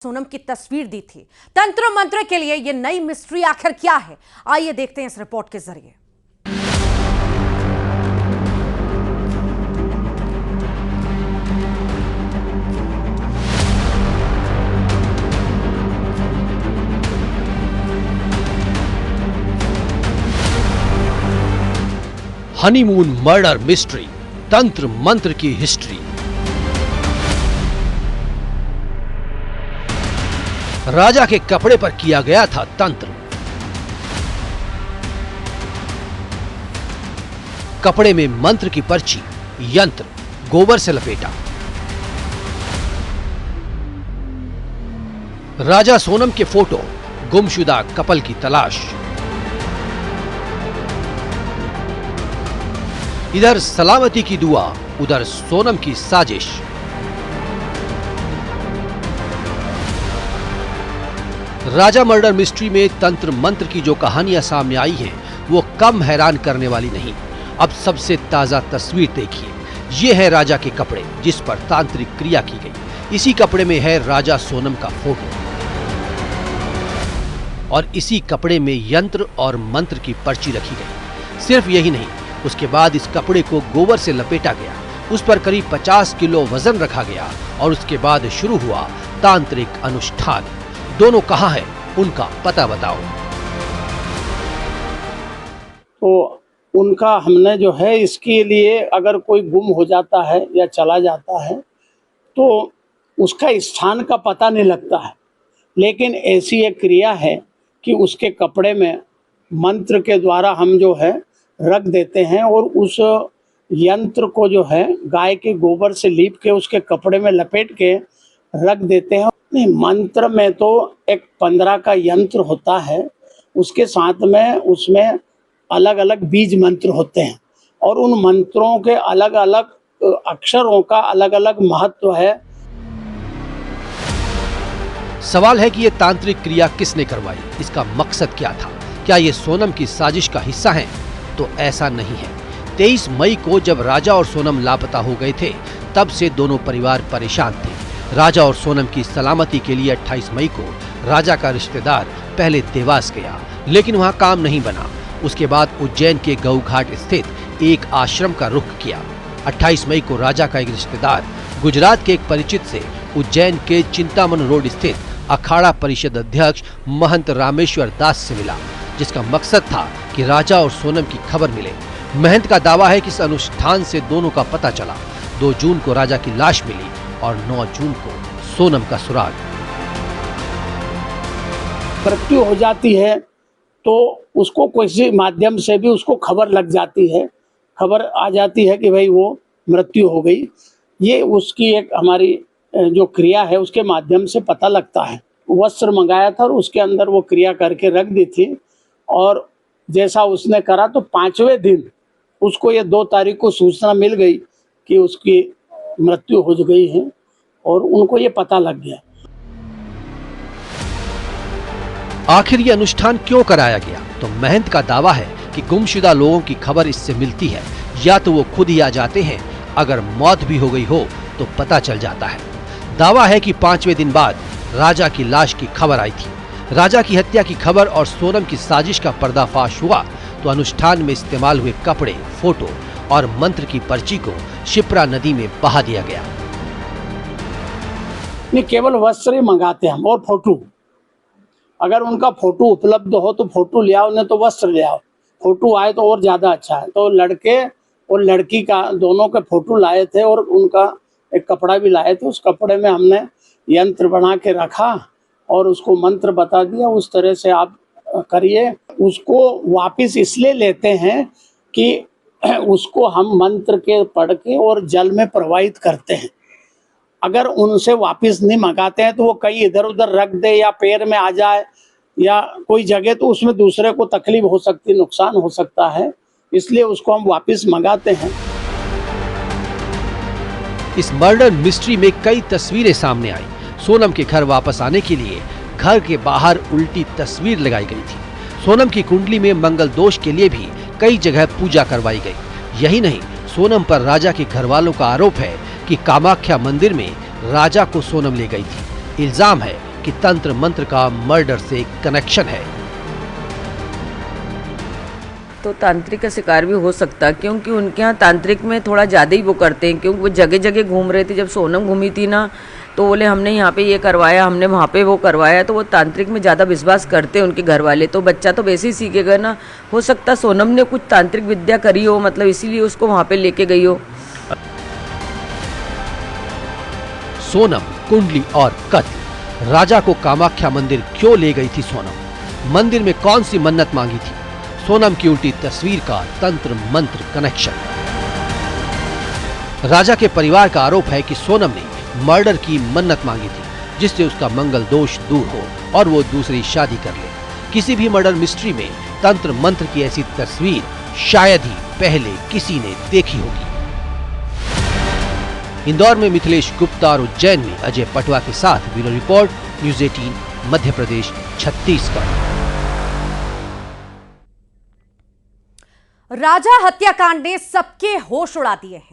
सोनम की तस्वीर दी थी। तंत्र मंत्र के लिए यह नई मिस्ट्री आखिर क्या है, आइए देखते हैं इस रिपोर्ट के जरिए। हनीमून मर्डर मिस्ट्री, तंत्र मंत्र की हिस्ट्री। राजा के कपड़े पर किया गया था तंत्र। कपड़े में मंत्र की पर्ची, यंत्र, गोबर से लपेटा। राजा सोनम के फोटो, गुमशुदा कपल की तलाश। इधर सलामती की दुआ, उधर सोनम की साजिश। राजा मर्डर मिस्ट्री में तंत्र मंत्र की जो कहानियां सामने आई हैं, वो कम हैरान करने वाली नहीं। अब सबसे ताजा तस्वीर देखिए। ये है राजा के कपड़े जिस पर तांत्रिक क्रिया की गई। इसी कपड़े में है राजा सोनम का फोटो और इसी कपड़े में यंत्र और मंत्र की पर्ची रखी गई। सिर्फ यही नहीं, उसके बाद इस कपड़े को गोबर से लपेटा गया, उस पर करीब 50 किलो वजन रखा गया और उसके बाद शुरू हुआ तांत्रिक अनुष्ठान। दोनों कहाँ हैं, उनका पता बताओ। तो उनका हमने जो है, इसके लिए अगर कोई गुम हो जाता है या चला जाता है तो उसका स्थान का पता नहीं लगता है, लेकिन ऐसी एक क्रिया है कि उसके कपड़े में मंत्र के द्वारा हम जो है रख देते हैं और उस यंत्र को जो है गाय के गोबर से लीप के उसके कपड़े में लपेट के रख देते हैं। नहीं, मंत्र में तो एक 15 का यंत्र होता है, उसके साथ में उसमें अलग अलग बीज मंत्र होते हैं और उन मंत्रों के अलग अलग अक्षरों का अलग अलग महत्व है। सवाल है कि ये तांत्रिक क्रिया किसने करवाई, इसका मकसद क्या था? क्या ये सोनम की साजिश का हिस्सा है? तो ऐसा नहीं है। 23 मई को जब राजा और सोनम लापता हो गए थे, तब से दोनों परिवार परेशान थे। राजा और सोनम की सलामती के लिए 28 मई को राजा का रिश्तेदार पहले देवास गया, लेकिन वहां काम नहीं बना। उसके बाद उज्जैन के गऊ घाट स्थित एक आश्रम का रुख किया। 28 मई को राजा का एक रिश्तेदार गुजरात के एक परिचित से उज्जैन के चिंतामन रोड स्थित अखाड़ा परिषद अध्यक्ष महंत रामेश्वर दास से मिला, जिसका मकसद था कि राजा और सोनम की खबर मिले। महंत का दावा है कि इस अनुष्ठान से दोनों का पता चला। 2 जून को राजा की लाश मिली और 9 जून को सोनम का सुराग। मृत्यु हो जाती है तो उसको किसी माध्यम से भी उसको खबर लग जाती है, खबर आ जाती है कि भाई वो मृत्यु हो गई। ये उसकी एक हमारी जो क्रिया है उसके माध्यम से पता लगता है। वस्त्र मंगाया था और उसके अंदर वो क्रिया करके रख दी थी और जैसा उसने करा तो 5वें दिन उसको ये 2 तारीख को सूचना मिल गई कि उसकी मृत्यु हो गई है और उनको ये पता लग गया। आखिर ये अनुष्ठान क्यों कराया गया? तो महंत का दावा है कि गुमशुदा लोगों की खबर इससे मिलती है, या तो वो खुद ही आ जाते हैं, अगर मौत भी हो गई हो तो पता चल जाता है। दावा है कि 5वें दिन बाद राजा की लाश की खबर आई थी। राजा की हत्या की खबर और सोनम की साजिश का पर्दाफाश हुआ तो अनुष्ठान में इस्तेमाल हुए कपड़े, फोटो और मंत्र की पर्ची को शिप्रा नदी में बहा दिया गया। नहीं, केवल वस्त्र ही मंगाते हम और फोटो। अगर उनका फोटो उपलब्ध हो तो फोटो ले आओ, नहीं तो वस्त्र ले आओ। फोटो आए तो और ज्यादा अच्छा है। तो लड़के और लड़की का दोनों के फोटो लाए थे और उनका एक कपड़ा भी लाए थे। उस कपड़े में हमने यंत्र बना के रखा और उसको मंत्र बता दिया, उस तरह से आप करिए। उसको वापस इसलिए लेते हैं कि उसको हम मंत्र के पढ़ के और जल में प्रवाहित करते हैं। अगर उनसे वापस नहीं मंगाते हैं तो वो कहीं इधर उधर रख दे या पैर में आ जाए या कोई जगह, तो उसमें दूसरे को तकलीफ हो सकती, नुकसान हो सकता है, इसलिए उसको हम वापस मंगाते हैं। इस मर्डर मिस्ट्री में कई तस्वीरें सामने आई। सोनम के घर वापस आने के लिए घर के बाहर उल्टी तस्वीर लगाई गई थी। सोनम की कुंडली में मंगल दोष के लिए भी कई जगह पूजा करवाई गई। यही नहीं, सोनम पर राजा के घर वालों का आरोप है कि कामाख्या मंदिर में राजा को सोनम ले गई थी। इल्जाम है कि तंत्र मंत्र का मर्डर से कनेक्शन है। तो तांत्रिक का शिकार भी हो सकता है, क्योंकि उनके यहाँ तांत्रिक में थोड़ा ज़्यादा ही वो करते हैं। क्योंकि वो जगह जगह घूम रहे थे, जब सोनम घूमी थी ना, तो बोले हमने यहाँ पे ये करवाया, हमने वहाँ पे वो करवाया। तो वो तांत्रिक में ज़्यादा विश्वास करते हैं उनके घर वाले। तो बच्चा तो वैसे ही सीखेगा ना। हो सकता सोनम ने कुछ तांत्रिक विद्या करी हो, मतलब इसीलिए उसको वहाँ पे लेके गई हो। सोनम, कुंडली और कत्ल। राजा को कामाख्या मंदिर क्यों ले गई थी सोनम? मंदिर में कौन सी मन्नत मांगी थी? सोनम की उल्टी तस्वीर का तंत्र मंत्र कनेक्शन। राजा के परिवार का आरोप है कि सोनम ने मर्डर की मन्नत मांगी थी, जिससे उसका मंगल दोष दूर हो और वो दूसरी शादी कर ले। किसी भी मर्डर मिस्ट्री में तंत्र मंत्र की ऐसी तस्वीर शायद ही पहले किसी ने देखी होगी। इंदौर में मिथिलेश गुप्ता और उज्जैन में अजय पटवा के साथ bureau report, news 18, Madhya Pradesh, Chhattisgarh. राजा हत्याकांड ने सबके होश उड़ा दिए हैं।